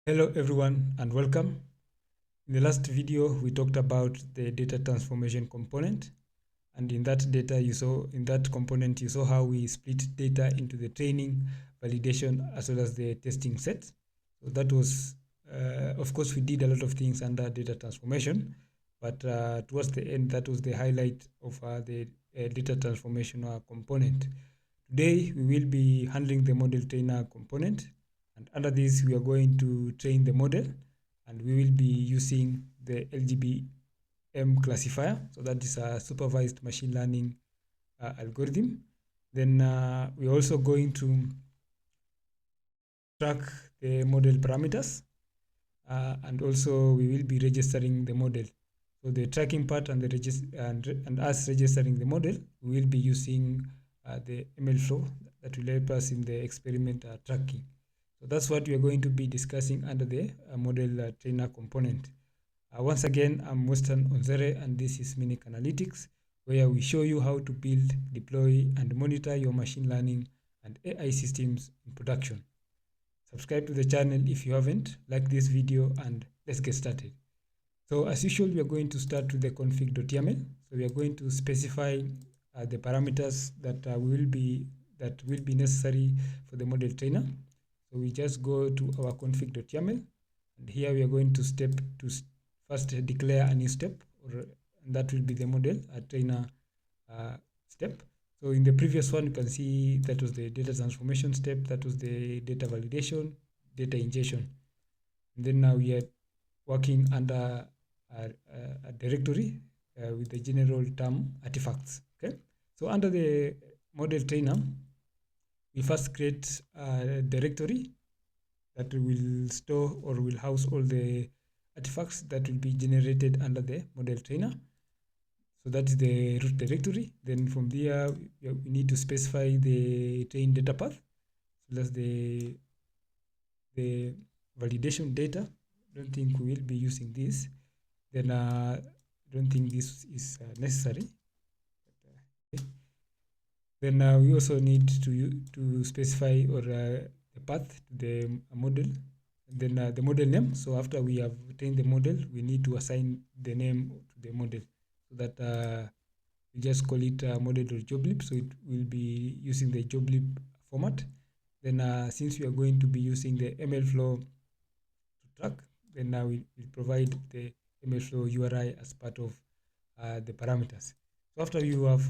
Hello everyone and welcome. In the last video, we talked about the data transformation component, and in that component you saw how we split data into the training, validation, as well as the testing set. So that was, of course, we did a lot of things under data transformation, but towards the end, that was the highlight of the data transformation component. Today, we will be handling the model trainer component, and under this, we are going to train the model, and we will be using the LGBM classifier. So that is a supervised machine learning algorithm. Then we're also going to track the model parameters, and also we will be registering the model. So the tracking part and and us registering the model, we will be using the ML flow that will help us in the experiment tracking. So that's what we are going to be discussing under the model trainer component. Once again, I'm Western Onzere, and this is Minic Analytics, where we show you how to build, deploy, and monitor your machine learning and AI systems in production. Subscribe to the channel if you haven't, like this video, and let's get started. So as usual, we are going to start with the config.yaml. So we are going to specify the parameters that will be necessary for the model trainer. So we just go to our config.yaml, and here we are going to first declare a new step, and that will be the model trainer step. So in the previous one, you can see that was the data transformation step, that was the data validation, data ingestion. And then now we are working under a directory with the general term artifacts. Okay, so under the model trainer, we first create a directory that will store or will house all the artifacts that will be generated under the model trainer. So that is the root directory. Then from there, we need to specify the train data path. So that's the validation data. Don't think we will be using this. Then don't think this is necessary. Okay. Then we also need to specify or the path to the model, and then the model name. So after we have trained the model, we need to assign the name to the model, so that we just call it model.joblib. So it will be using the joblib format. Then since we are going to be using the ML flow to track, then now we will provide the ML flow URI as part of the parameters. So after you have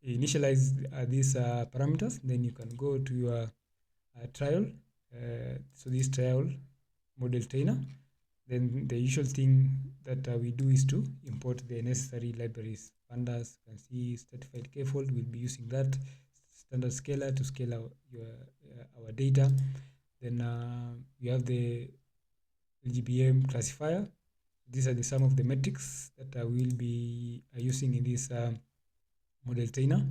initialized these parameters, then you can go to your trial. So this trial model trainer, then the usual thing that we do is to import the necessary libraries. Pandas, you can see stratified k-fold, we'll be using that. Standard scaler to scale our data. Then we have the LGBM classifier. These are some of the metrics that we will be using in this model trainer.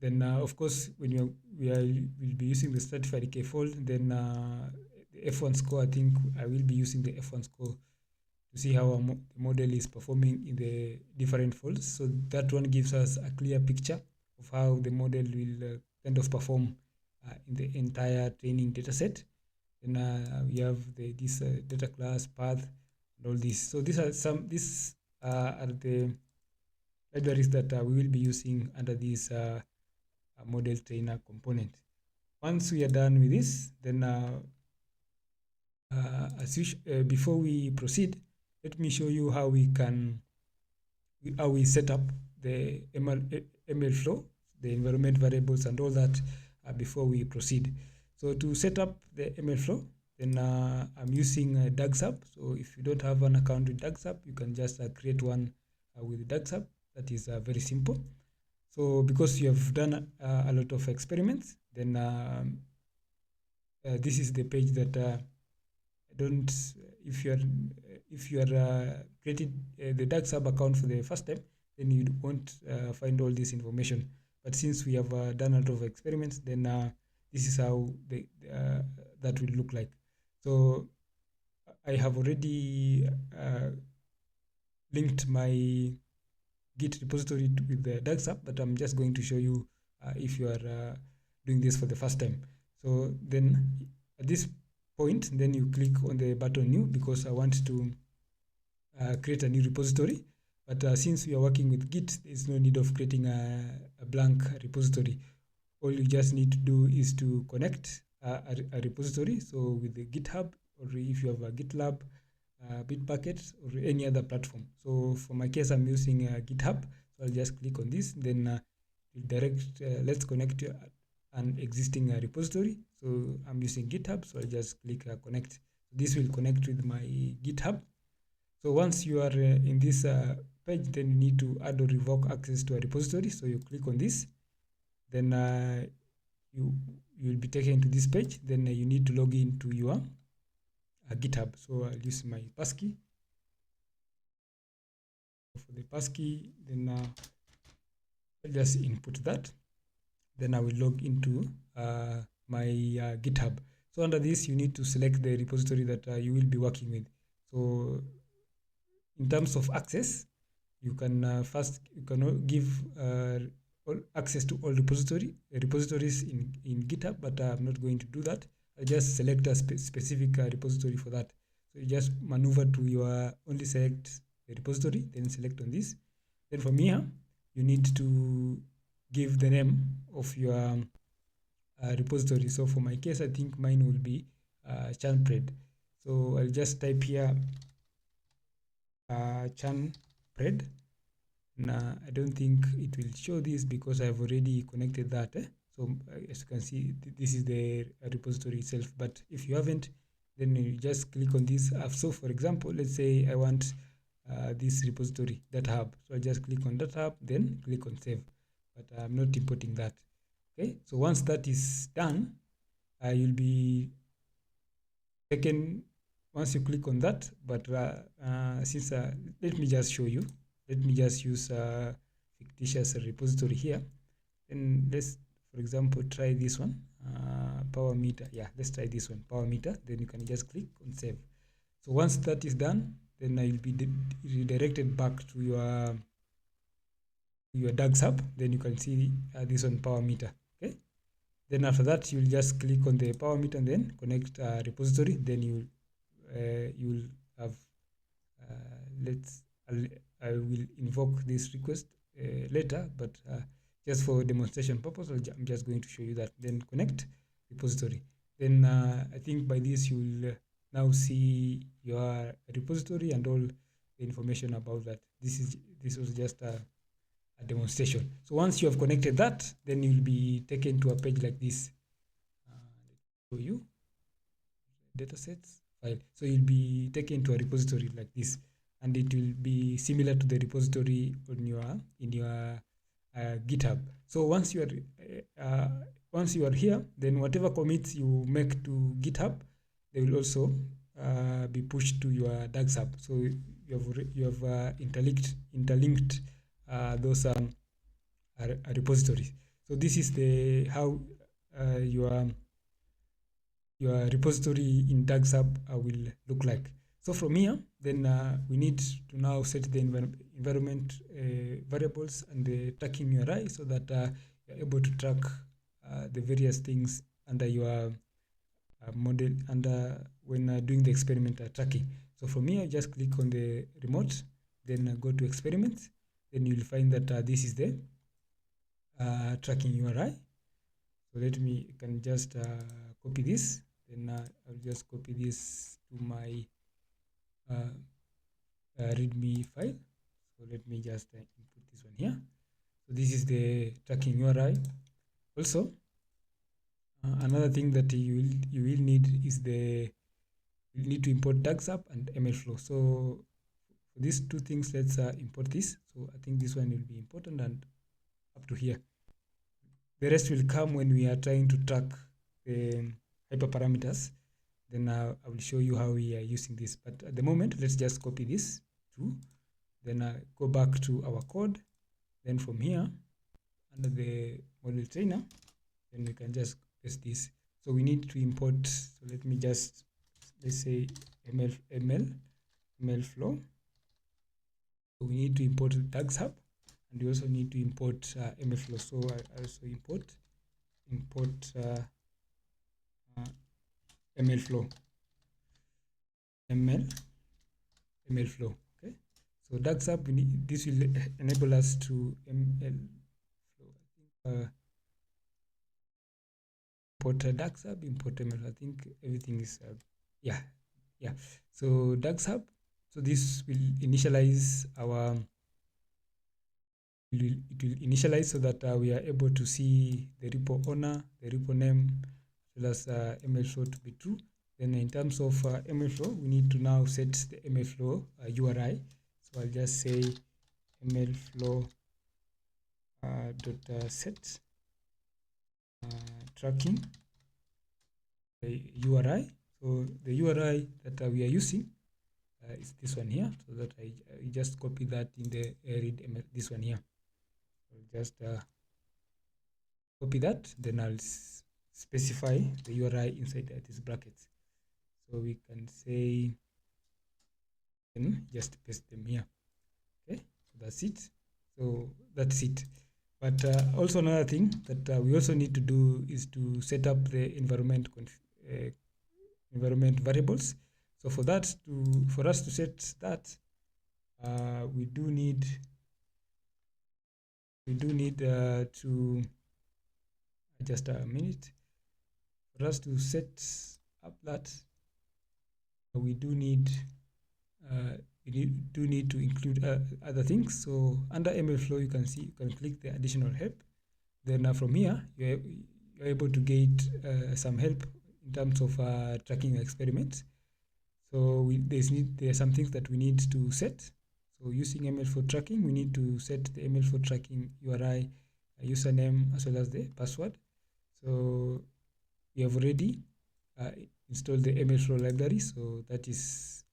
Then of course, when we'll be using the stratified k-fold, then the F1 score, I think I will be using the F1 score to see how the model is performing in the different folds. So that one gives us a clear picture of how the model will kind of perform in the entire training data set. Then we have this data class path and all this. So these are the libraries that we will be using under this model trainer component. Once we are done with this, then before we proceed, let me show you how we set up the ML flow, the environment variables and all that before we proceed. So to set up the ML flow, then I'm using DagSub. So if you don't have an account with DagSub, you can just create one with DagSub. That is very simple. So because you have done a lot of experiments, then this is the page that if you are created the DagSub account for the first time, then you won't find all this information. But since we have done a lot of experiments, then this is how that will look like. So I have already linked my Git repository with the DagSub, but I'm just going to show you if you are doing this for the first time. So then at this point, then you click on the button new, because I want to create a new repository. But since we are working with Git, there's no need of creating a blank repository. All you just need to do is to connect a repository. So with the GitHub, or if you have a GitLab, Bitbucket, or any other platform. So for my case, I'm using GitHub. So I'll just click on this. Then let's connect an existing repository. So I'm using GitHub. So I'll just click connect. This will connect with my GitHub. So once you are in this page, then you need to add or revoke access to a repository. So you click on this. Then you will be taken to this page. Then you need to log into your GitHub. So I'll use my passkey. For the passkey, then I'll just input that. Then I will log into my GitHub. So under this, you need to select the repository that you will be working with. So in terms of access, you can give all access to all repositories in GitHub, but I'm not going to do that. I just select a specific repository for that. So you just maneuver to your only select the repository, then select on this. Then from here, you need to give the name of your repository. So for my case, I think mine will be churn. So I'll just type here churn. Now I don't think it will show this because I've already connected that. So as you can see, this is the repository itself. But if you haven't, then you just click on this. So for example, let's say I want this repository, that hub. So I just click on that hub, then click on save. But I'm not importing that. Okay. So once that is done, you'll be taken. Once you click on that, but since let me just show you. Let me just use a fictitious repository here. And let's, for example, try this one, power meter. Yeah, let's try this one, power meter. Then you can just click on save. So once that is done, then you'll be redirected back to your DAGs hub. Then you can see this one, power meter. Okay. Then after that, you'll just click on the power meter and then connect a repository. Then you'll have I will invoke this request later, but just for demonstration purpose, I'm just going to show you that. Then connect repository. Then I think by this you will now see your repository and all the information about that. This was just a demonstration. So once you have connected that, then you'll be taken to a page like this. Show you datasets file. So you'll be taken to a repository like this, and it will be similar to the repository in your GitHub. So once you are here, then whatever commits you make to GitHub, they will also be pushed to your DAGs hub. So you have interlinked those repositories. So this is how your repository in DAGs hub will look like. So from here, then we need to now set the environment variables and the tracking URI so that you're able to track the various things under your model when doing the experiment tracking. So from here, just click on the remote, then go to experiments. Then you'll find that this is the tracking URI. So I can just copy this. Then I'll just copy this to my readme file. So let me just input this one here. So this is the tracking URI. Also, another thing that you will need is you need to import DAGs app and MLflow. So for these two things, let's import this. So I think this one will be important and up to here. The rest will come when we are trying to track the hyperparameters. Then I will show you how we are using this. But at the moment, let's just copy this too. Then go back to our code. Then from here, under the model trainer, then we can just paste this. So we need to import. So let's say MLflow. So we need to import the DAGs hub, and we also need to import MLflow. So I also import MLflow. ML flow. Okay, so DAGSAP, this will enable us to ML flow. I think import DAGSAP, import ML. I think everything is yeah. So DAGSAP. So this will initialize our. It will initialize so that we are able to see the repo owner, the repo name, as well as ML flow to be true. Then in terms of ML flow, we need to now set the ML flow URI. So I'll just say ML flow dot set tracking URI. So the URI that we are using is this one here. So that I just copy that in the read ML, this one here. I'll just copy that, then I'll specify the URI inside these brackets. So we can say, then just paste them here. Okay, so that's it. So that's it. But also another thing that we also need to do is to set up the environment variables. So for that, for us to set that, we do need to just a minute. For us to set up that, we do need to include other things. So under ML flow, you can see, you can click the additional help. Then from here, you're able to get some help in terms of tracking experiments. So there are some things that we need to set. So using ML for tracking, we need to set the ML for tracking URI, username, as well as the password. So we have already installed the ML flow library. So that is,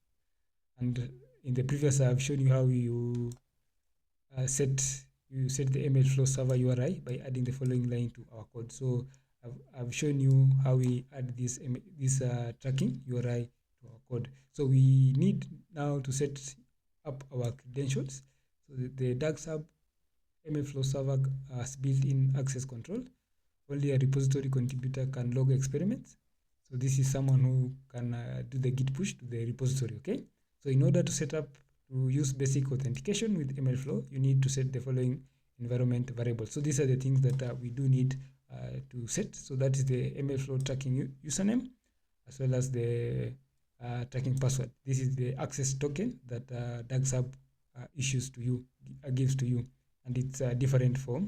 and in the previous, I've shown you how you set the ML flow server URI by adding the following line to our code. So I've shown you how we add this tracking URI to our code. So we need now to set up our credentials. So the DAGSAP ML flow server has built-in access control. Only a repository contributor can log experiments. So this is someone who can do the git push to the repository. Okay. So in order to set up to use basic authentication with ML flow, you need to set the following environment variables. So these are the things that we do need to set. So that is the ML flow tracking username, as well as the tracking password. This is the access token that DAGSAP issues to you, gives to you, and it's different for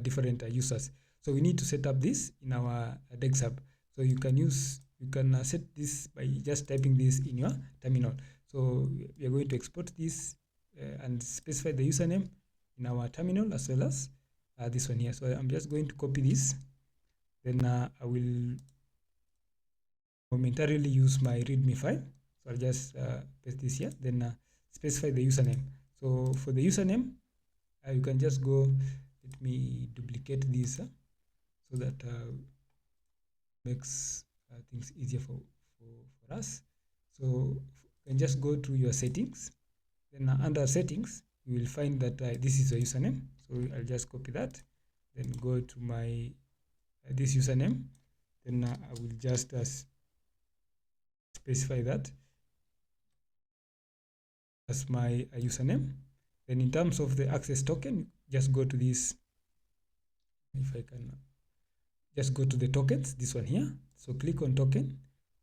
different users. So we need to set up this in our DAGSAP. So you can set this by just typing this in your terminal. So we are going to export this and specify the username in our terminal, as well as this one here. So I'm just going to copy this. Then I will momentarily use my README file. So I'll just paste this here. Then specify the username. So for the username, you can just go. Let me duplicate this so that makes things easier for us. So you can just go to your settings. Then under settings, you will find that this is a username. So I'll just copy that. Then go to my this username. Then I will just specify that as my username. Then in terms of the access token, just go to this. If I can just go to the tokens, this one here. So click on token,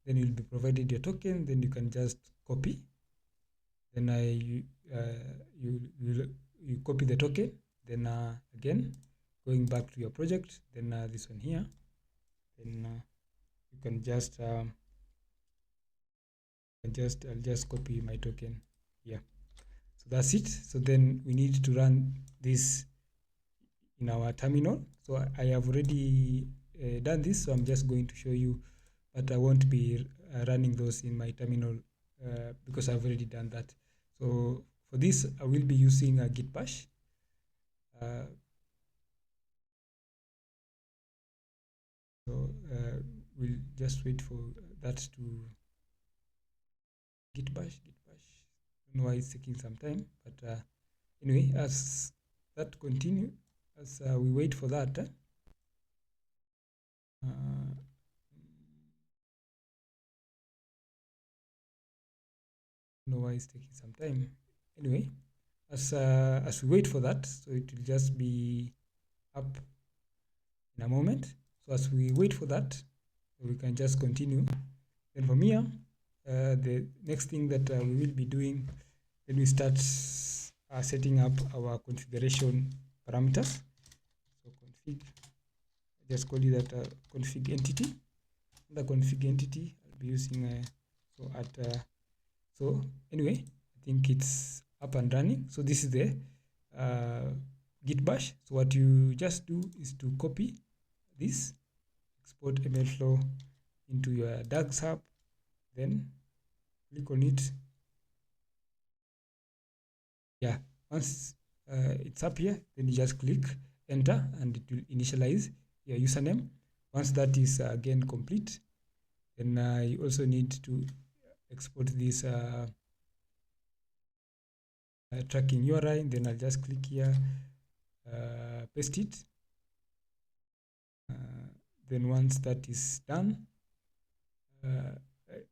then you'll be provided your token. Then you can just copy. Then you copy the token. Then again, going back to your project. Then this one here. Then you can just I'll just copy my token here. So that's it. So then we need to run this in our terminal. So I have already done this, so I'm just going to show you, but I won't be running those in my terminal because I've already done that. So for this, I will be using a git bash. So we'll just wait for that to git bash. I don't know why it's taking some time, but anyway, as that continue, as we wait for that, know why it's taking some time. Anyway, as we wait for that, so it will just be up in a moment. So as we wait for that, we can just continue. Then from here, the next thing that we will be doing, then we start setting up our configuration parameters. So config, just call it that config entity. The config entity I'll be using so anyway, I think it's up and running. So this is the git bash. So what you just do is to copy this, export MLflow into your DAGs app, then click on it. Yeah, once it's up here, then you just click enter and it will initialize your username. Once that is again complete, then you also need to export this tracking URI. Then I'll just click here, paste it. Then once that is done,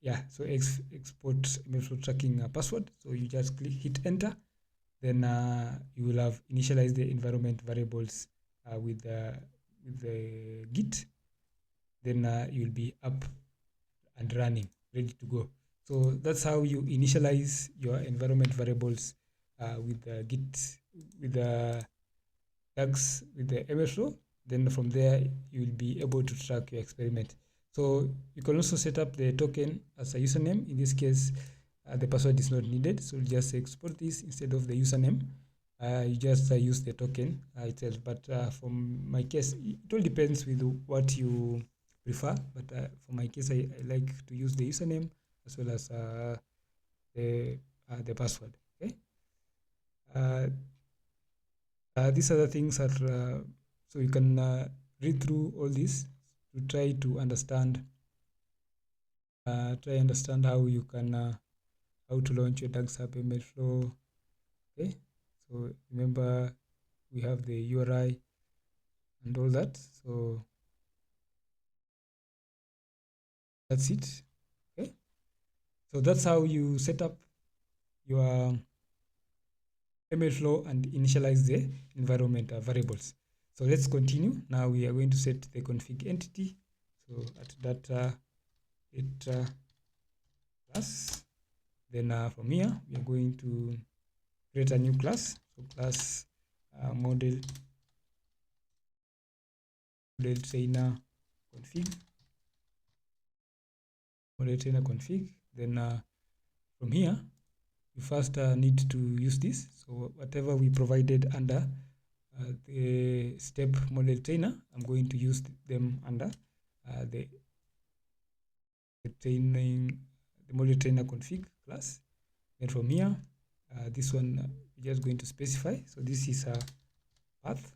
yeah, so export MLflow tracking password. So you just hit enter. Then you will have initialized the environment variables with the Git. Then you will be up and running, ready to go. So that's how you initialize your environment variables with the Git, with the tags, with the MLflow. Then from there, you will be able to track your experiment. So you can also set up the token as a username. In this case, the password is not needed. So just export this instead of the username. You just use the token itself. But for my case, it all depends with what you prefer. But for my case, I like to use the username as well as the password. Okay. These other things are so you can read through all this to try to understand how you can how to launch your DAGs app MLflow. Okay, so remember we have the URI and all that. So that's it. Okay, so that's how you set up your MLflow and initialize the environment variables. So let's continue. Now we are going to set the config entity. So at data class. Then from here, we are going to create a new class. So class model trainer config. Model trainer config. Then from here, you first need to use this. So whatever we provided under the step model trainer, I'm going to use them under the training, the model trainer config class. Then from here, this one we're just going to specify. So this is a path.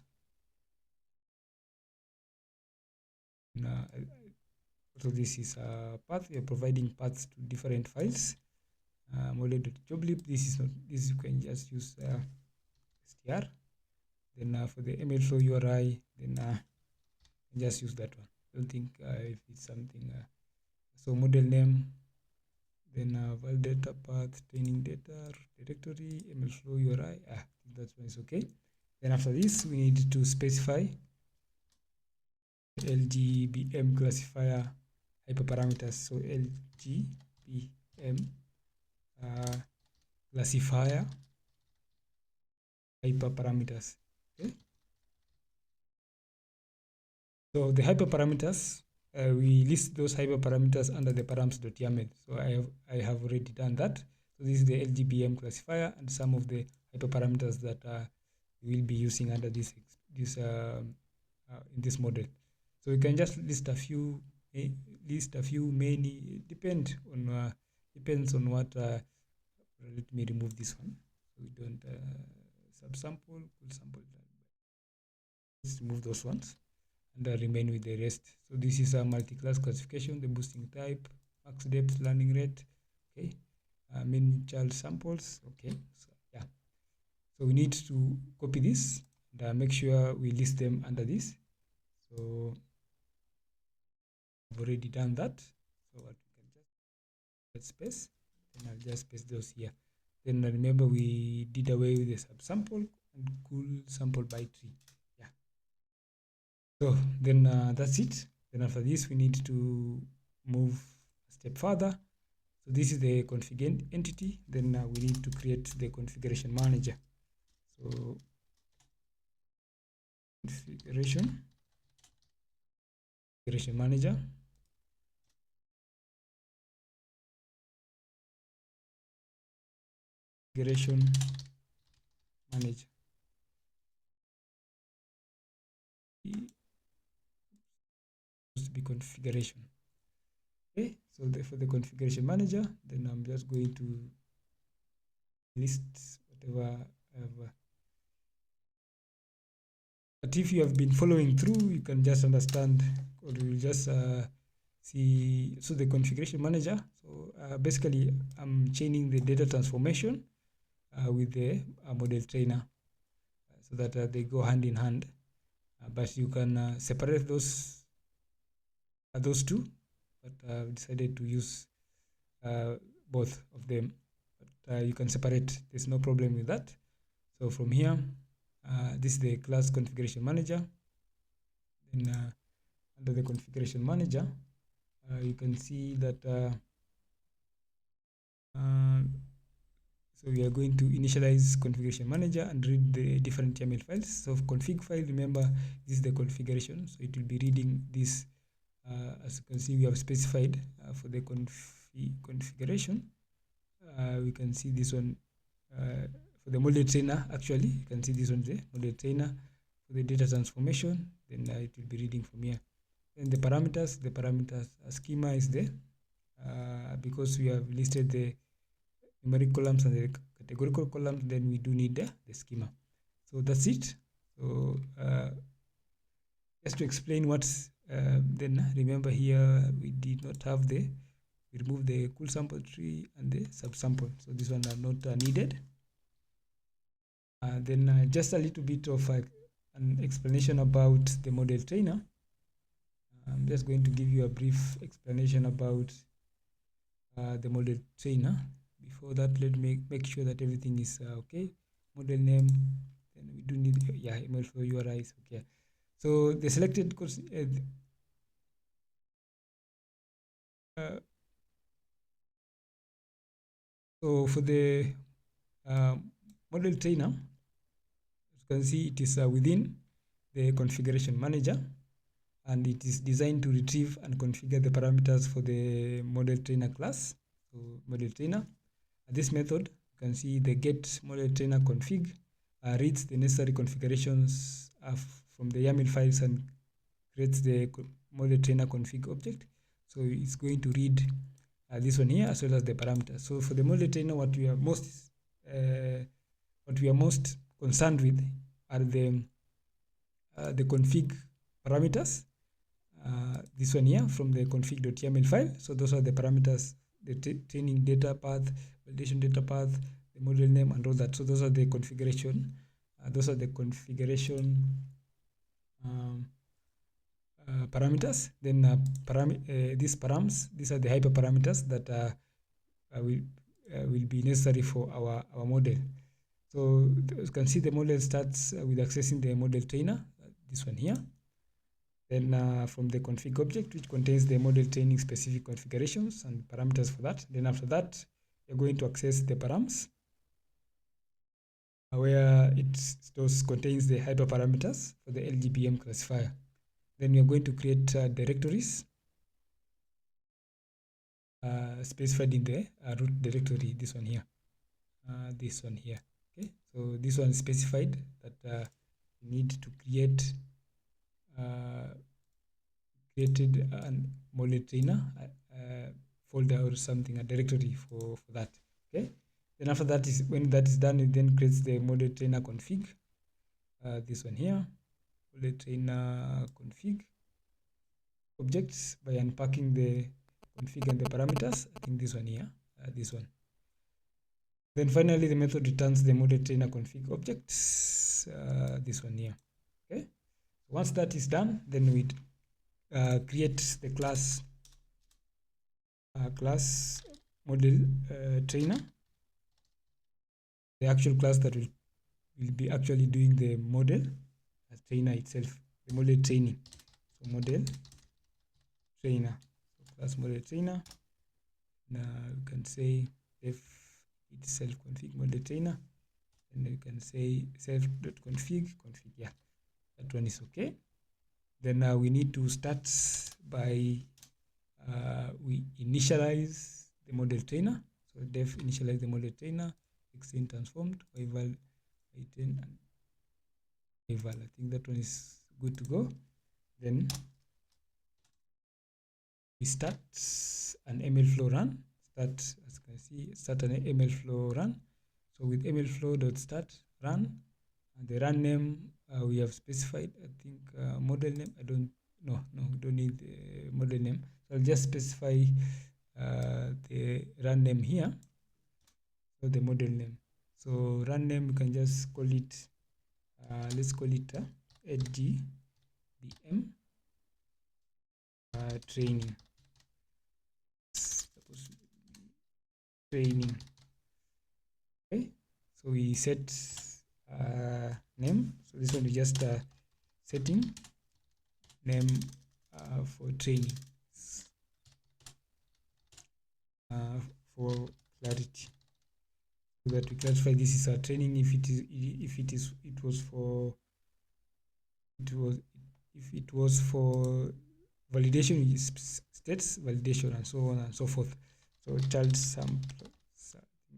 So this is a path. We are providing paths to different files. Model.joblib. This is not. This you can just use str. Then for the MLflow URI, then just use that one. Don't think if it's something. So model name. Then val data path, training data directory, MLflow URI. That one is okay. Then after this, we need to specify LGBM classifier hyperparameters. So LGBM classifier hyperparameters. Okay. So the hyperparameters, we list those hyperparameters under the params.yaml. So I have already done that. So this is the LGBM classifier and some of the hyperparameters that we will be using under this in this model. So we can just list a few, many. Depends on what. Let me remove this one so we don't subsample. Full sample. Let's remove those ones and remain with the rest. So this is a multi-class classification, the boosting type, max depth, learning rate. Okay, main child samples. Okay, so yeah. So we need to copy this and make sure we list them under this. So I've already done that. So what we can just get space. and I'll just paste those here. Then remember we did away with the subsample and cool sample by tree. Yeah. So then that's it. Then after this, we need to move a step further. So this is the config entity. Then we need to create the configuration manager. So configuration manager. Configuration manager. Supposed to be configuration. Okay, so for the configuration manager, then I'm just going to list whatever I've. But if you have been following through, you can just understand, or you'll just see. So the configuration manager. So basically, I'm chaining the data transformation with the model trainer, so that they go hand in hand. But you can separate those two. But I've decided to use both of them. But you can separate. There's no problem with that. So from here, this is the class configuration manager. Then under the configuration manager, you can see that so we are going to initialize configuration manager and read the different YAML files. So config file, remember, this is the configuration, so it will be reading this. As you can see, we have specified for the configuration. We can see this one for the model trainer. Actually, you can see this one, the model trainer. For the data transformation, then it will be reading from here. Then the parameters schema is there because we have listed the numeric columns and the categorical columns. Then we do need the schema. So that's it. So just to explain what's then remember here we did not have we removed the cool sample tree and the subsample, so this one are not needed. Then just a little bit of an explanation about the model trainer. I'm just going to give you a brief explanation about the model trainer. Before that, let me make sure that everything is okay. Model name, then we do need email for URIs. Okay, so the selected course so for the model trainer, as you can see, it is within the configuration manager, and it is designed to retrieve and configure the parameters for the model trainer class. So model trainer, this method, you can see the get model trainer config reads the necessary configurations from the YAML files and creates the model trainer config object. So it's going to read this one here as well as the parameters. So for the model trainer, what we are most concerned with are the config parameters. This one here from the config.yaml file. So those are the parameters: the training data path, validation data path, the model name, and all that. So those are the configuration. Parameters. Then these params, these are the hyperparameters that will be necessary for our model. So you can see the model starts with accessing the model trainer, this one here. Then from the config object, which contains the model training specific configurations and parameters for that. Then after that, you're going to access the params, where it contains the hyperparameters for the LGPM classifier. Then we are going to create directories specified in the root directory, this one here. Okay, so this one is specified that you need to create created a model trainer folder or something, a directory for that. Okay, then after that, is when that is done, it then creates the model trainer config, this one here, model trainer config objects, by unpacking the config and the parameters. I think this one here, this one. Then finally, the method returns the model trainer config objects, this one here. Okay, once that is done, then we create the class model trainer, the actual class that will be actually doing the model trainer itself, the model training. So model trainer, so class model trainer. Now you can say def itself config model trainer, and you can say self.config config. Yeah, that one is okay. Then we need to start by we initialize the model trainer. So def initialize the model trainer, extend transformed, eval, item, and eval. I think that one is good to go. Then we start an MLflow run. Start, as you can see, start an MLflow run. So with MLflow.start run, and the run name we have specified, I think model name. I don't no, we don't need the model name. So I'll just specify the run name here. So the model name. So run name, you can just call it, let's call it LGBM training. Training. Okay, so we set name. So this one is just setting name for training for clarity, so that we clarify this is a training if it was for validation, states validation, and so on and so forth. So child sample,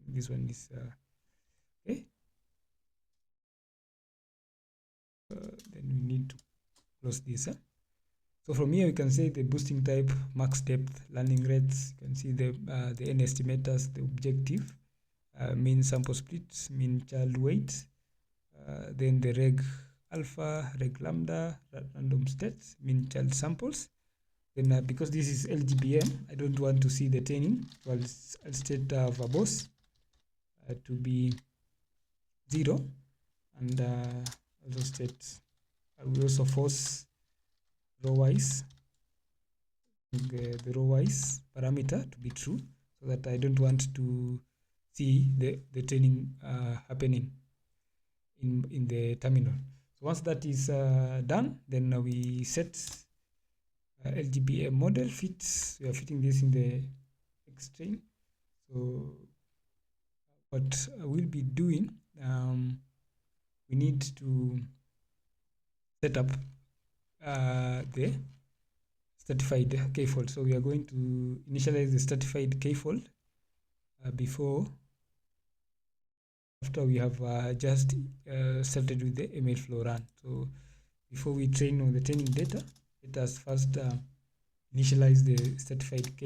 this one is okay. Then we need to close this. So from here we can say the boosting type, max depth, learning rates. You can see the n estimators, the objective, mean sample splits, mean child weight, then the reg alpha, reg lambda, random states, mean child samples. Then because this is LGBM, I don't want to see the training, so I'll state verbose to be 0, and also state I will also force row-wise, the row-wise parameter to be true, so that I don't want to see the training happening in the terminal. So once that is done, then we set LGBM model fits. We are fitting this in the X train. So what we'll be doing, we need to set up the stratified k-fold. So we are going to initialize the stratified k-fold after we have just started with the MLflow run. So before we train on the training data, let us first initialize the stratified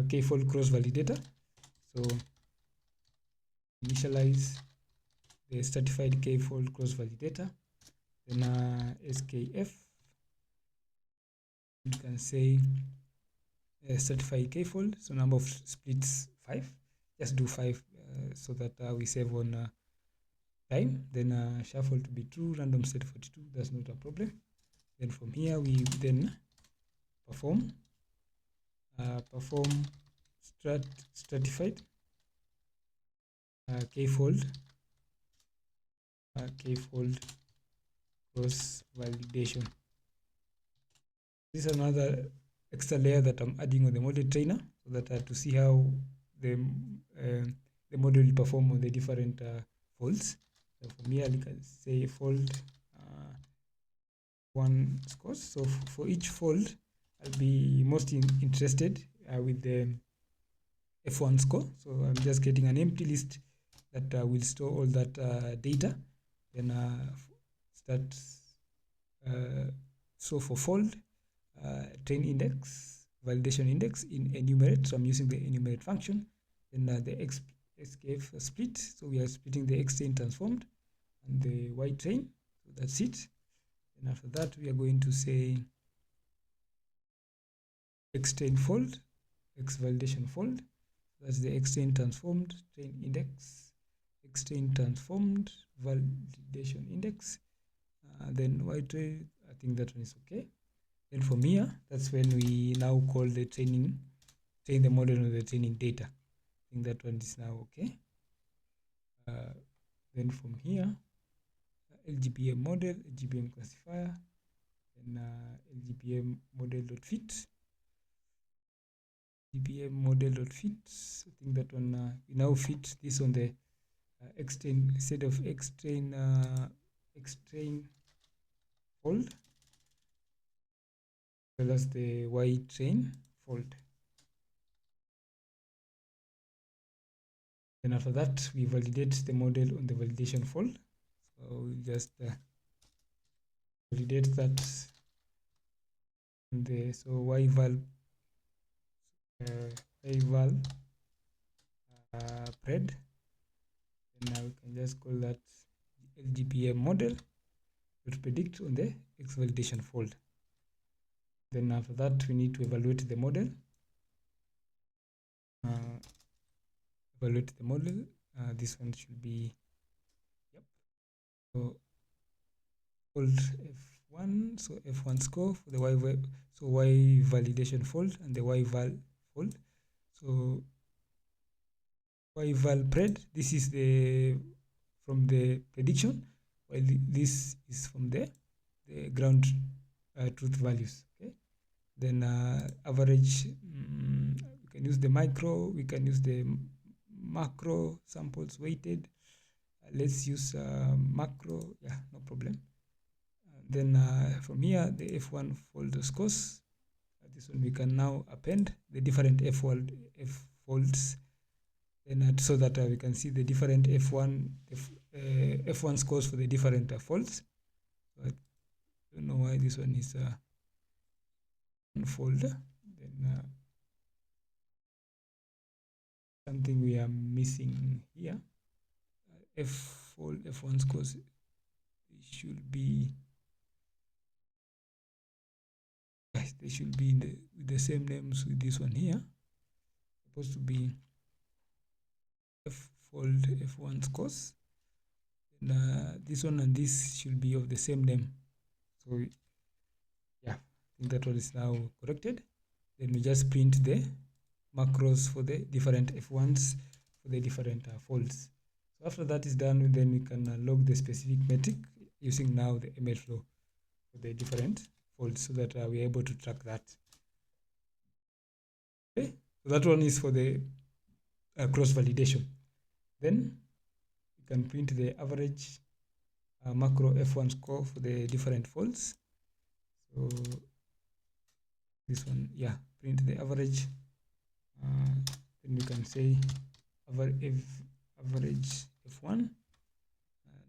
k-fold cross validator. So initialize the stratified k-fold cross validator, then skf, you can say stratified k-fold, so number of splits 5, just do 5 so that we save on time. Then shuffle to be true, random set 42, that's not a problem. Then from here we then perform stratified k-fold cross validation. This is another extra layer that I'm adding on the model trainer, so that to see how the model will perform on the different folds. So from here you can say fold 1 scores. So for each fold, I'll be most interested with the F1 score. So I'm just getting an empty list that will store all that data. Then start. So for fold, train index, validation index in enumerate. So I'm using the enumerate function. Then the skf split. So we are splitting the X train transformed and the Y train. So that's it. And after that, we are going to say X train fold, X validation fold. That's the X train transformed train index, X train transformed validation index. Then Y train, I think that one is okay. Then from here, that's when we now call the training train the model on the training data. I think that one is now okay. Then from here, LGPM model, LGPM classifier, and LGPM model.fit. LGPM model.fit. I think that one we now fit this on the extrain instead of extrain fold, well as the Y train fold. Then after that, we validate the model on the validation fold. So we'll just validate that on the Y val pred. And now we can just call that LGPM model to predict on the X validation fold. Then after that, we need to evaluate the model. This one should be so fold F1. So F1 score for the Y validation fold and the Y val fold. So Y val pred, this is the from the prediction, while this is from the ground truth values. Okay. Then average, we can use the micro, we can use the macro samples weighted. Let's use macro, yeah, no problem. Then from here, the F1 fold scores. This one we can now append the different F folds, and so that we can see the different F1 scores for the different folds. So I don't know why this one is one fold. Then something we are missing here. F1 scores should be, they should be in with the same names with this one here. Supposed to be fold F1 scores. And this one and this should be of the same name. So yeah, I think that one is now corrected. Then we just print the macros for the different F1s for the different folds. So after that is done, then we can log the specific metric using now the ML flow for the different folds, so that we're able to track that. Okay, so that one is for the cross validation. Then you can print the average macro F1 score for the different folds. So this one, yeah, print the average. Then we can say average F1.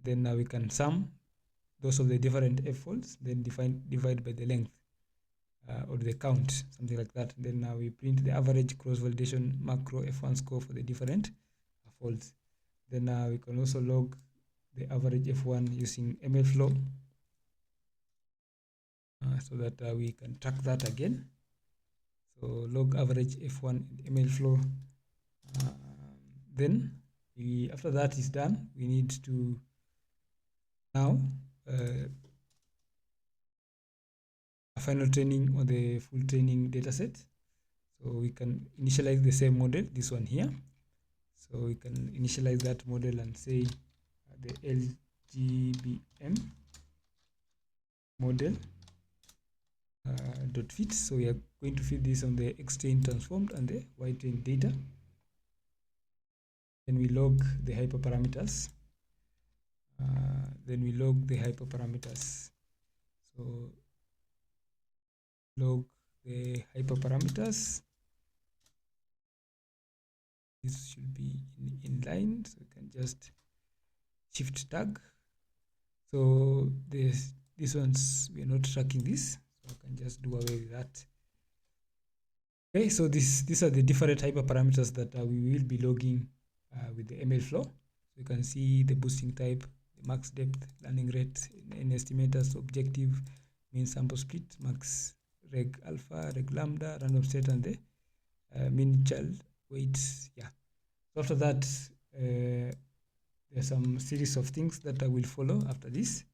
Then we can sum those of the different F folds, then divide by the length or the count, something like that. Then we print the average cross validation macro F1 score for the different folds. Then we can also log the average F1 using ML flow, so that we can track that again. So log average F1 in ML flow. Then after that is done, we need to now a final training on the full training dataset. So we can initialize the same model, this one here. So we can initialize that model and say the LGPM model dot fit. So we are going to fit this on the X-train transformed and the Y-train data. Then we log the hyperparameters. So log the hyperparameters. This should be in line, so we can just shift tag. So these ones, we are not tracking this, so I can just do away with that. Okay, so these are the different hyperparameters that we will be logging with the ML flow. So you can see the boosting type, the max depth, learning rate, N estimators, objective, mean sample split, max reg alpha, reg lambda, random state, and the mean child weight. Yeah. So after that, there's some series of things that I will follow after this,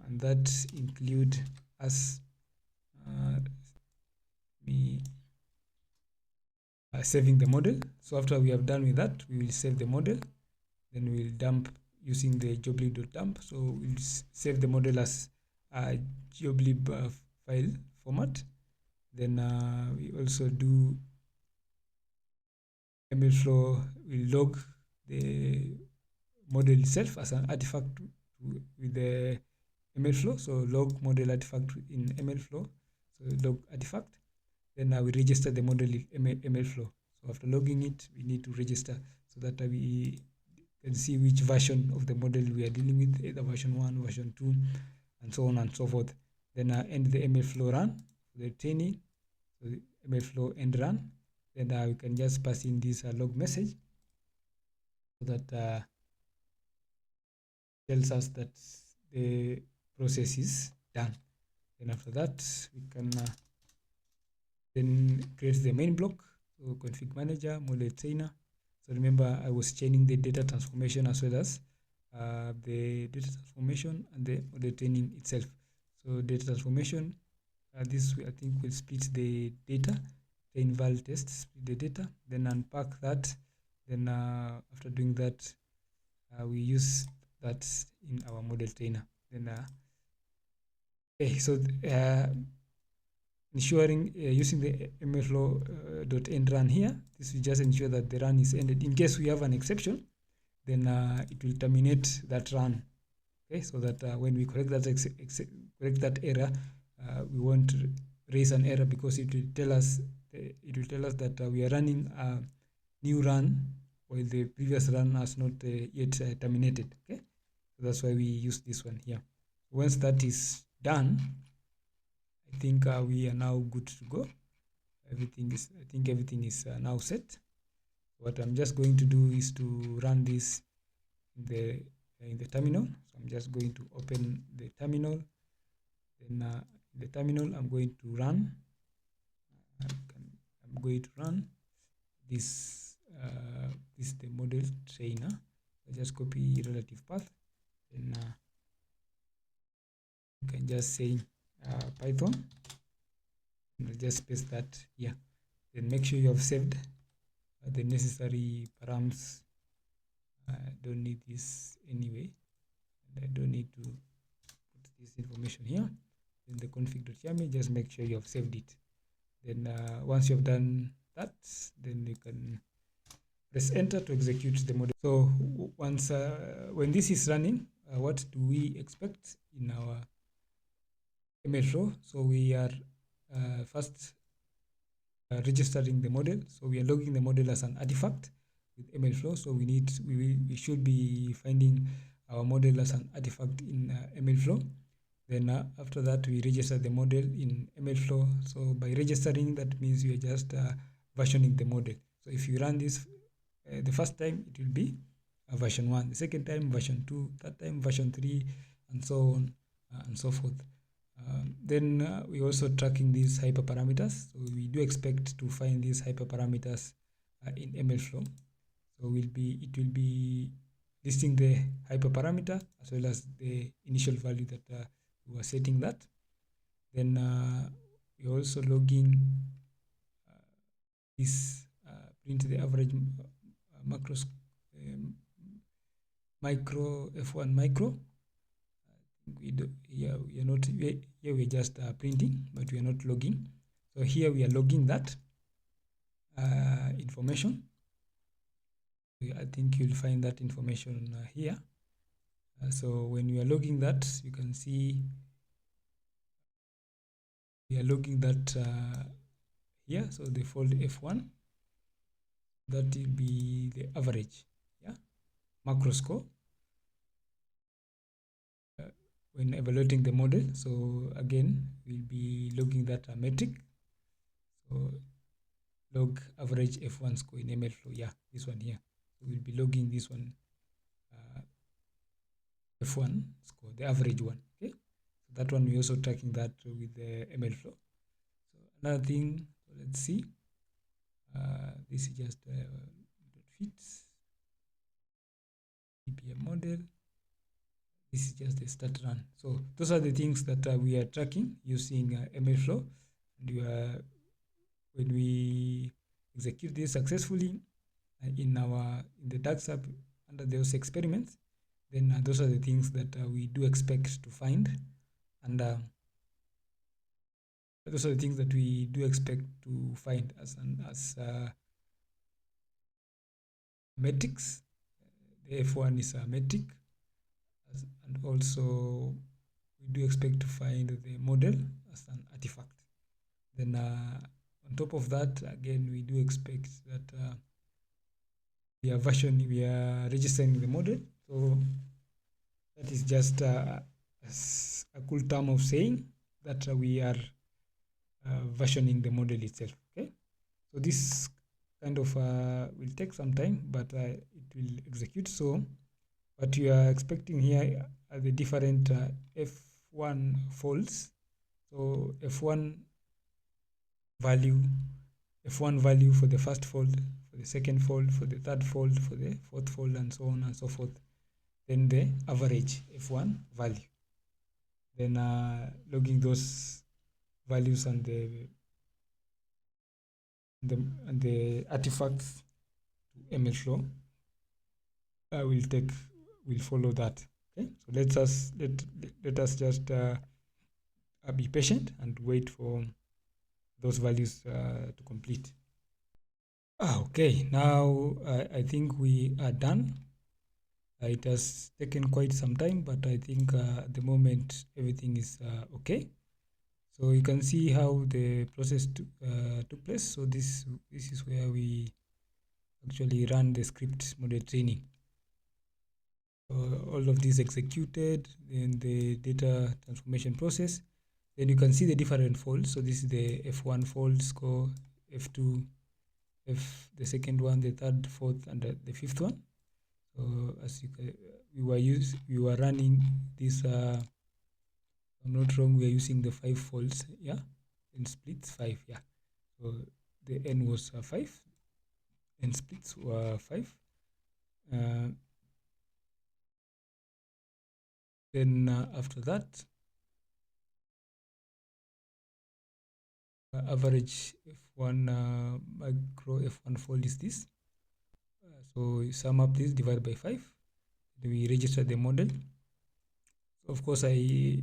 and that include us saving the model. So after we have done with that, we will save the model. Then we'll dump using the joblib.dump. So we'll save the model as a joblib file format. Then we also do MLflow will log the model itself as an artifact with the MLflow. So log model artifact in MLflow. So log artifact. Then we register the model in MLflow. So after logging it, we need to register so that we can see which version of the model we are dealing with, either version 1, version 2, and so on and so forth. Then end the MLflow run for the training. So the MLflow end run. Then we can just pass in this log message so that tells us that the process is done. Then after that, we can then create the main block. So config manager, model trainer. So remember, I was chaining the data transformation as well as the data transformation and the model training itself. So data transformation, this I think will split the data, train val test, split the data, then unpack that. Then after doing that, we use that in our model trainer. Then okay, so ensuring using the MLflow.end run here, this will just ensure that the run is ended. In case we have an exception, then it will terminate that run. Okay, so that when we correct that error, we won't raise an error because it will tell us that we are running a new run while the previous run has not yet terminated. Okay, so that's why we use this one here. Once that is done, I think we are now good to go. I think everything is now set. What I'm just going to do is to run this in the terminal. So I'm just going to open the terminal. Then in the terminal, I'm going to run. I'm going to run this. This is the model trainer. I just copy relative path. Then you can just say Python. And I'll just paste that here. Then make sure you have saved the necessary params. I don't need this anyway. And I don't need to put this information here. Then the config.yaml, just make sure you have saved it. Then once you have done that, then you can press enter to execute the model. So once when this is running, what do we expect in our MLflow? So we are first registering the model. So we are logging the model as an artifact with MLflow. So we should be finding our model as an artifact in MLflow. Then after that, we register the model in MLflow. So by registering, that means we are just versioning the model. So if you run this the first time, it will be version 1. The second time, version 2. Third time, version 3, and so on and so forth. Then we also tracking these hyperparameters. So we do expect to find these hyperparameters in MLflow. So it will be listing the hyperparameter as well as the initial value that we were setting that. Then we also logging this print the average macros micro F1 micro. We are not here. We're just printing, but we are not logging. So here we are logging that information. I think you'll find that information here. So when we are logging that, you can see we are logging that here. So the fold F1, that will be the average, macro score when evaluating the model. So again, we'll be logging that metric. So log average F1 score in MLflow. This one here. So we'll be logging this one F1 score, the average one. Okay, so that one we also tracking that with the MLflow. So another thing, let's see. This is just fits PPM model. This is just the start run. So those are the things that we are tracking using MLflow. And when we execute this successfully in the DAG sub under those experiments, then those are the things that we do expect to find, and those are the things that we do expect to find as metrics. The F1 is a metric, and also we do expect to find the model as an artifact. Then on top of that, again, we do expect that we are registering the model. So that is just a cool term of saying that we are versioning the model itself. Okay, so this kind of will take some time, but it will execute. So what you are expecting here are the different F1 folds. So F1 value for the first fold, for the second fold, for the third fold, for the fourth fold, and so on and so forth. Then the average F1 value. Then logging those values and the artifacts to MLflow will follow that. Okay, so let us just be patient and wait for those values to complete. Okay, now I think we are done. It has taken quite some time, but I think at the moment everything is okay. So you can see how the process took place. So this is where we actually run the script model training. All of this executed in the data transformation process. Then you can see the different folds. So this is the F1 fold score, F2, the second one, the third, fourth, and the fifth one. So as you can, we were running this. I'm not wrong. We are using the 5 folds, yeah, in splits 5, yeah. So the n was 5, and splits were 5. Then after that, average F1 macro F1 fold is this. So you sum up this, divide by 5. We register the model. So of course, I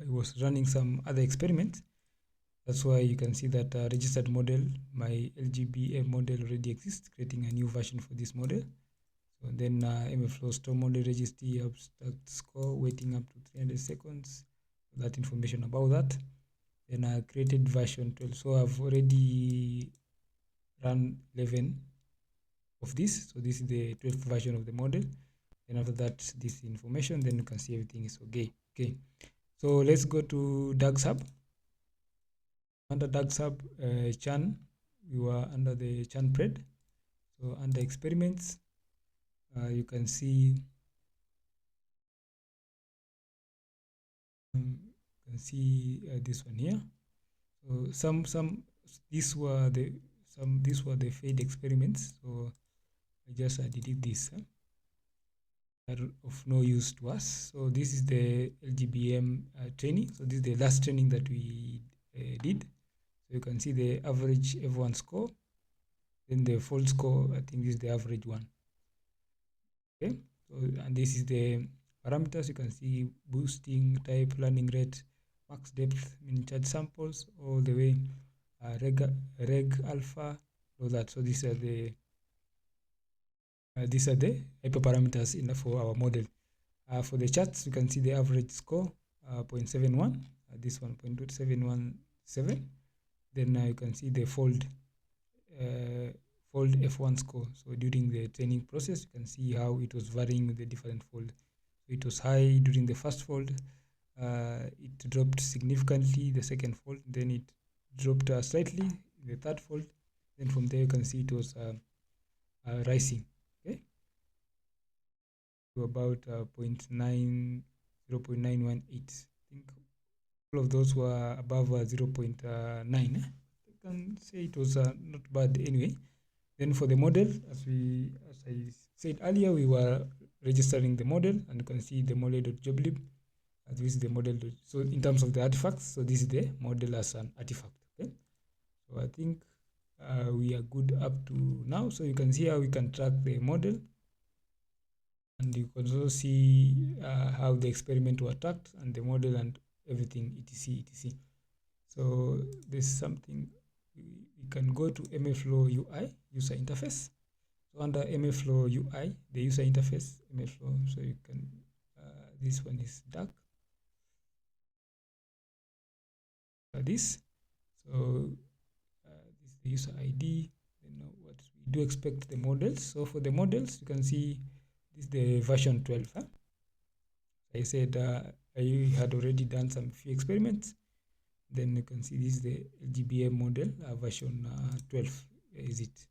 was running some other experiments. That's why you can see that registered model, my LGBA model already exists, creating a new version for this model. So then MLflow store model registry, abstract score, waiting up to 300 seconds. That information about that. Then I created version 12. So I've already run 11 of this. So this is the 12th version of the model. And after that, this information, then you can see everything is okay. Okay. So let's go to DAG sub. Under DAG sub churn, we were under the churn pred. So under experiments, you can see this one here. So these were the failed experiments. So I just delete this. Are of no use to us. So this is the LGBM training. So this is the last training that we did. So you can see the average F1 score, then the fold score. I think this is the average one. Okay. So and this is the parameters. You can see boosting, type, learning rate, max depth, min charge samples, all the way reg alpha, all that. So these are the hyperparameters for our model. For the charts, you can see the average score 0.71. This one 0.717. Then you can see the fold F1 score. So during the training process, you can see how it was varying with the different fold. So it was high during the first fold. It dropped significantly the second fold. Then it dropped slightly in the third fold. Then from there you can see it was rising. Okay, to about 0.9, 0.918. I think all of those were above 0.9. I can say it was not bad anyway. Then for the model, as I said earlier, we were registering the model, and you can see the model.joblib. This is the model. So in terms of the artifacts, so this is the model as an artifact. Okay, so I think we are good up to now. So you can see how we can track the model, and you can also see how the experiment was tracked and the model and everything, etc. So there's something we can go to MLflow UI user interface. So under MLflow UI, the user interface MLflow, so you can this one is dark. This, so this is the user ID. Then what we do expect the models. So for the models, you can see this is the version 12. I said I had already done some few experiments. Then you can see this is the LGBM model version 12. Is it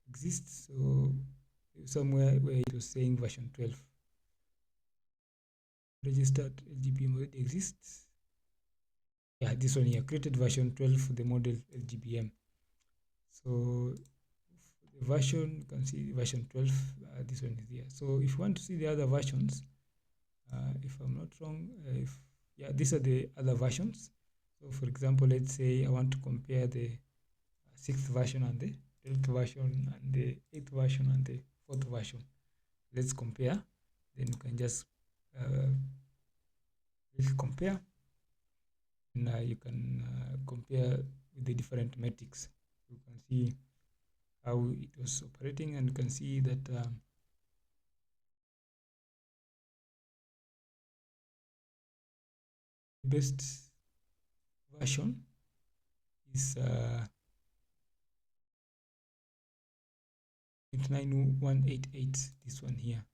exists? So somewhere where it was saying version 12. Registered LGBM model exists. Yeah, this one here, created version 12 for the model LGBM. So the version, you can see version 12, this one is here. So if you want to see the other versions, if I'm not wrong, these are the other versions. So for example, let's say I want to compare the 6th version and the 12th version and the 8th version and the 4th version. Let's compare. Then you can just click compare. And you can compare with the different metrics. You can see how it was operating, and you can see that the best version is 9188, this one here.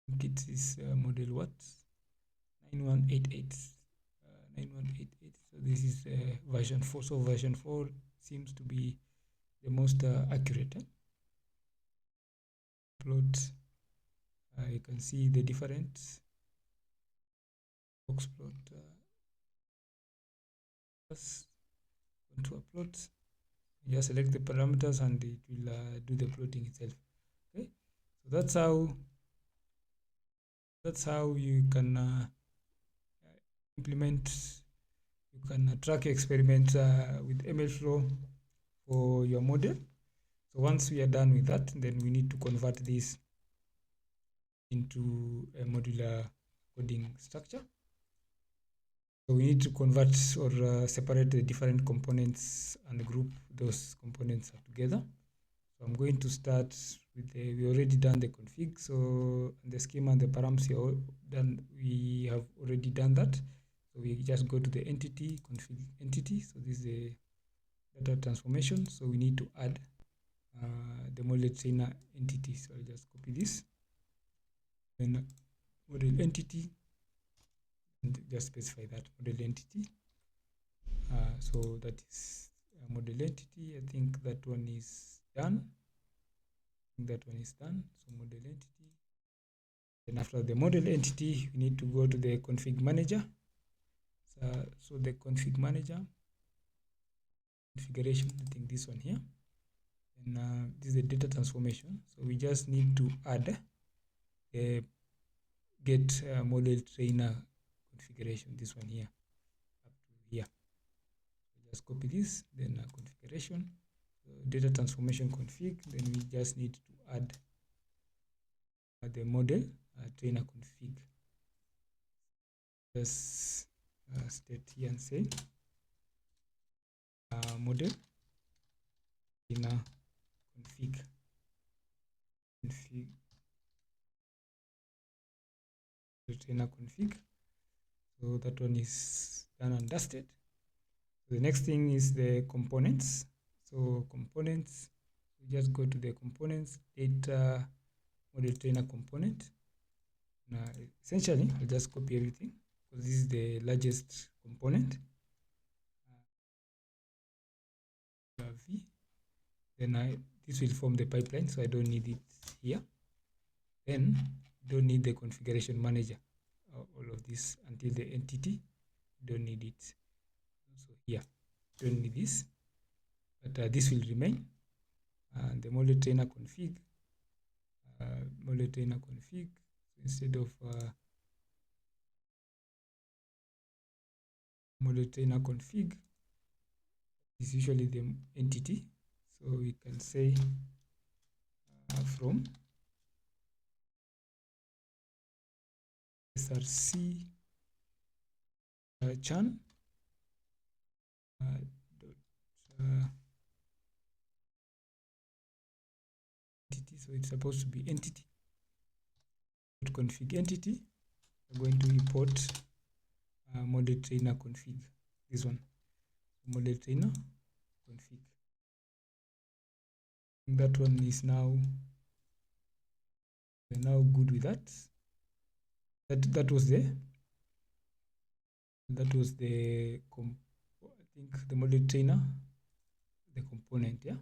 I think it is model what? 9188. 9188. So this is version 4. So version 4 seems to be the most accurate. Plot. You can see the different box plot. Contour plot. You just select the parameters and it will do the plotting itself. Okay, so that's how you can implement. You can track your experiments with MLflow for your model. So once we are done with that, then we need to convert this into a modular coding structure. So we need to convert or separate the different components and group those components together. So I'm going to start with we already done the config. So the schema and the params here done. We have already done that. So we just go to the entity, config entity. So this is the data transformation. So we need to add the model trainer entity. So I'll just copy this. Then model entity, and just specify that model entity. So that is model entity. I think that one is done. That one is done. So model entity. Then after the model entity, we need to go to the config manager. So the config manager configuration, I think this one here. And this is the data transformation. So we just need to add the get model trainer configuration, this one here up to here. So just copy this, then configuration, so data transformation config. Then we just need to add the model trainer config. Just state here and say model trainer config trainer config. So that one is done and dusted. So the next thing is the components. So components, we just go to the components, data model trainer component. Now essentially I'll just copy everything because this is the largest component. Then this will form the pipeline, so I don't need it here. Then don't need the configuration manager, all of this until the entity, don't need it. So here don't need this, but this will remain. And the model trainer config, so instead of model trainer config is usually the entity. So we can say from src churn entity. So it's supposed to be entity config entity. We're going to import model trainer config. This one, model trainer config. That one is now, we're now good with that. That was the I think the model trainer, the component, yeah.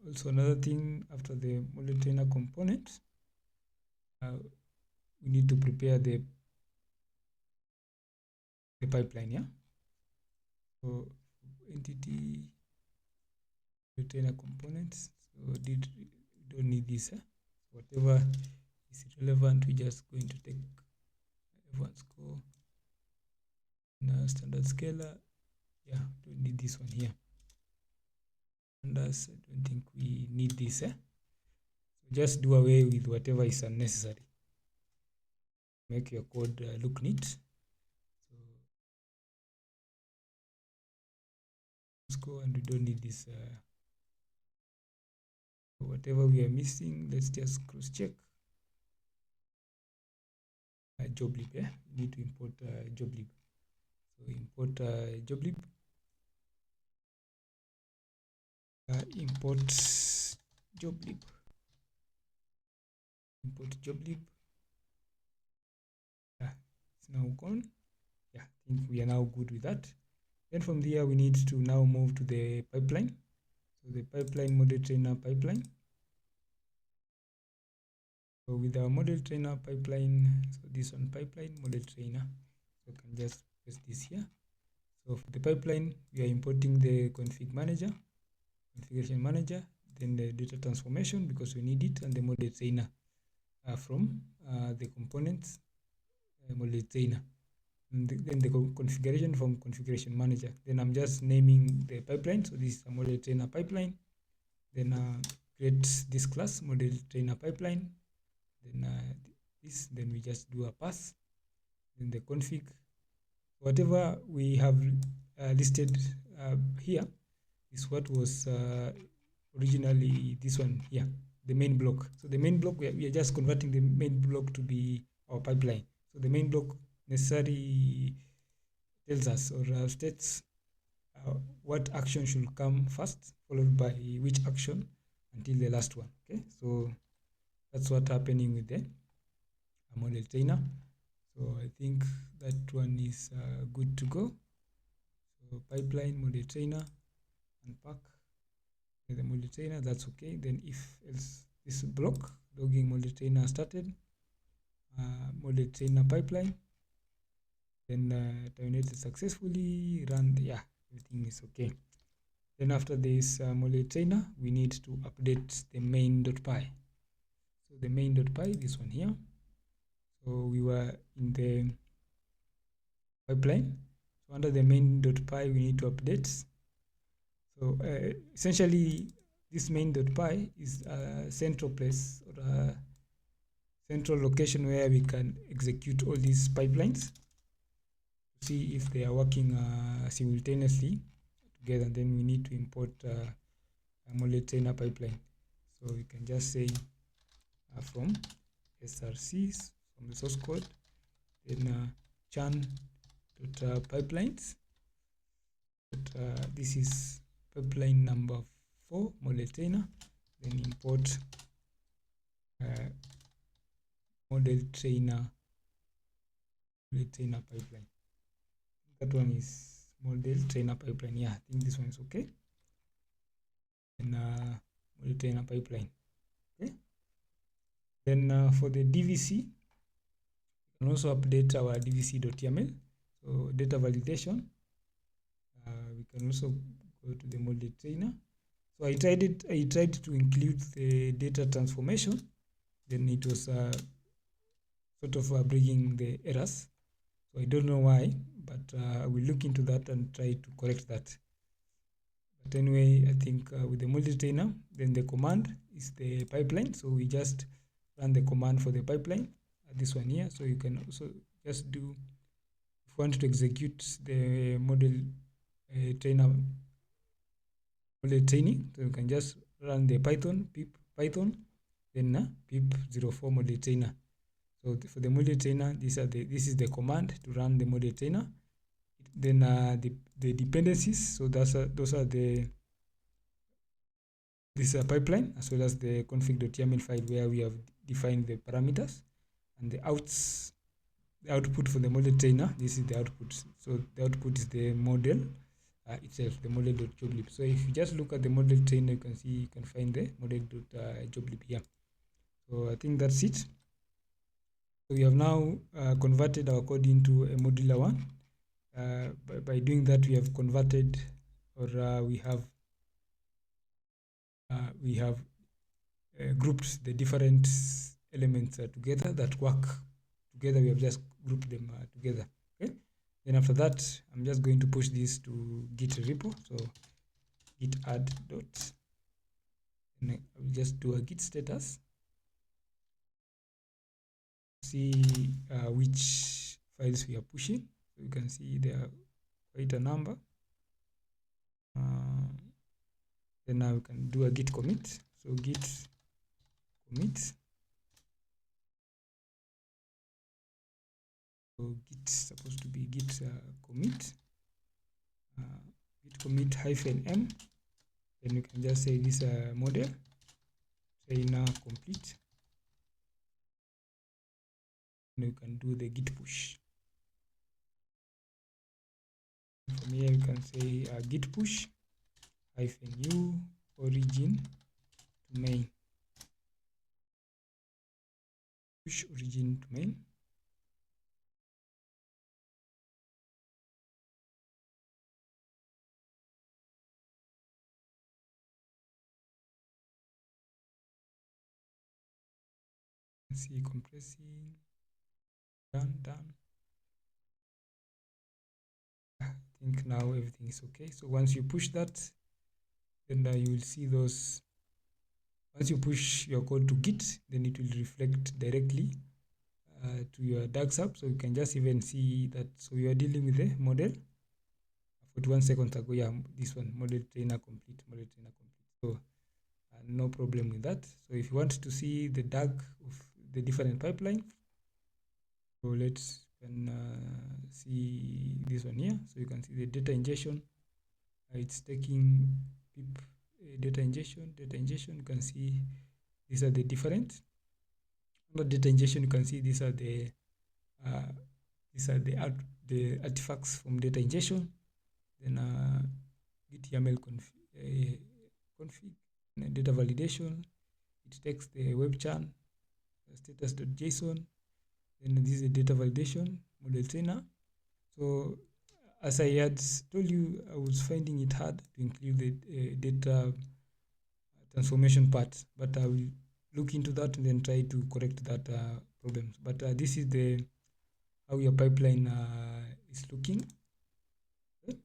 Also another thing, after the model trainer component, we need to prepare the pipeline, yeah. So entity model trainer components. So we don't need this. Whatever is relevant, we're just going to take F1 score. Now standard scalar, yeah, don't need this one here. And I don't think we need this. So just do away with whatever is unnecessary. Make your code look neat. So let's go, and we don't need this. Whatever we are missing, let's just cross check. Job lib, yeah, we need to import job lib. So import job lib. Import job lib. Import job lib. It's now gone. Yeah, I think we are now good with that. Then from there, we need to now move to the pipeline. So the pipeline, model trainer pipeline. So with our model trainer pipeline, so this one pipeline model trainer. So I can just paste this here. So for the pipeline, we are importing the config manager, configuration manager, then the data transformation because we need it, and the model trainer from the components model trainer. And then the configuration from configuration manager. Then I'm just naming the pipeline. So this is a model trainer pipeline. Then create this class model trainer pipeline. Then then we just do a pass. Then the config, whatever we have listed here is what was originally this one here, the main block. So the main block, we are just converting the main block to be our pipeline. So the main block necessarily tells us or states what action should come first, followed by which action until the last one. Okay, so that's what's happening with the model trainer. So I think that one is good to go. So pipeline, model trainer, unpack the model trainer, that's okay. Then if else this block, logging model trainer started, model trainer pipeline, then terminated successfully, run, yeah, everything is okay. Then after this model trainer, we need to update the main.py. So the main.py, this one here. So we were in the pipeline. So under the main.py, we need to update. So essentially, this main.py is a central place or a central location where we can execute all these pipelines to see if they are working simultaneously together. And then we need to import a model trainer pipeline. So we can just say from srcs, from the source code, then churn.pipelines. This is pipeline number 4, model trainer. Then import model trainer pipeline. That one is model trainer pipeline. Yeah, I think this one is okay. And model trainer pipeline. Okay. Then for the DVC, we can also update our dvc.yaml. So data validation. We can also go to the model trainer. So I tried to include the data transformation. Then it was sort of bringing the errors. So I don't know why, but I will look into that and try to correct that. But anyway, I think with the multi-trainer, then the command is the pipeline. So we just run the command for the pipeline, this one here. So you can also just do, if you want to execute the model trainer model training, so you can just run the pip python, then pip 04 model trainer. So for the model trainer, this is the command to run the model trainer. Then the dependencies. So those are this pipeline, as well as the config.yaml file where we have defined the parameters, and the output for the model trainer. This is the output. So the output is the model itself, the model.joblib. So if you just look at the model trainer, you can find the model.joblib here. So I think that's it. So we have now converted our code into a modular one. By doing that, we have converted, or we have grouped the different elements together that work together. We have just grouped them together. Okay. Then after that, I'm just going to push this to Git repo. So git add dot, and I will just do a git status. See which files we are pushing. So you can see there are quite a number. Then now we can do a git commit. So git commit. So git supposed to be git commit. Git commit -m. Then you can just say this model. Say now complete. And you can do the git push. From here you can say git push -u origin to main. Push origin to main. See compressing. Done. I think now everything is okay. So once you push that, then you will see those. Once you push your code to Git, then it will reflect directly to your DAG sub. So you can just even see that. So you are dealing with the model. 41 seconds ago, yeah, this one, model trainer complete. So no problem with that. So if you want to see the DAG of the different pipeline, so let's see this one here. So you can see the data ingestion. It's taking pip data ingestion. You can see these are the different. Under data ingestion, you can see these are the artifacts from data ingestion. Then git YAML config and data validation. It takes the web churn status.json. Then this is the data validation model trainer. So as I had told you, I was finding it hard to include the data transformation part, but I will look into that and then try to correct that problem. But this is the how your pipeline is looking. Okay.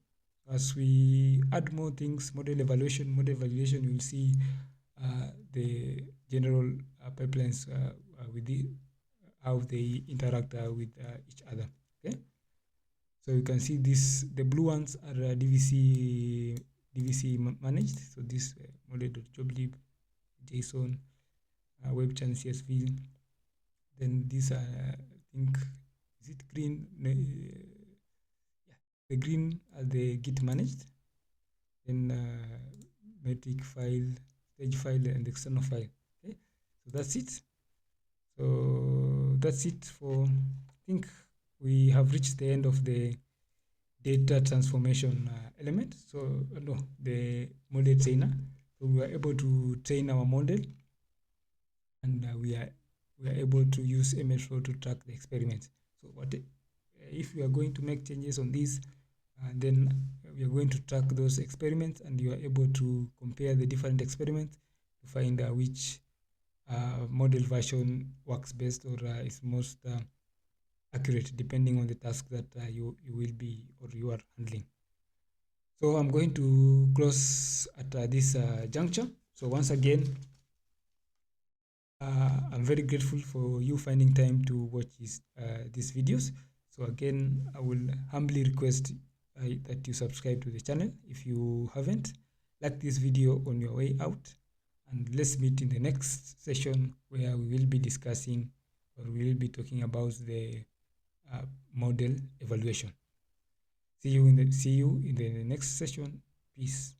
As we add more things, model evaluation, you will see the general pipelines with how they interact with each other. Okay. So you can see this, the blue ones are DVC managed. So this model.joblib, JSON, web churn CSV. Then these are, I think, is it green? Yeah, the green are the Git managed. Then metric file, stage file, and external file. Okay, so that's it. So that's it for, I think we have reached the end of the data transformation element. So no, the model trainer. So we are able to train our model, and we are able to use MLflow to track the experiments. So what if we are going to make changes on this, then we are going to track those experiments, and you are able to compare the different experiments to find which model version works best or is most accurate depending on the task that you will be or you are handling. So I'm going to close at this juncture. So once again, I'm very grateful for you finding time to watch these videos. So again, I will humbly request that you subscribe to the channel if you haven't. Like this video on your way out, and let's meet in the next session where we will be discussing or we will be talking about the model evaluation. See you in the next session. Peace.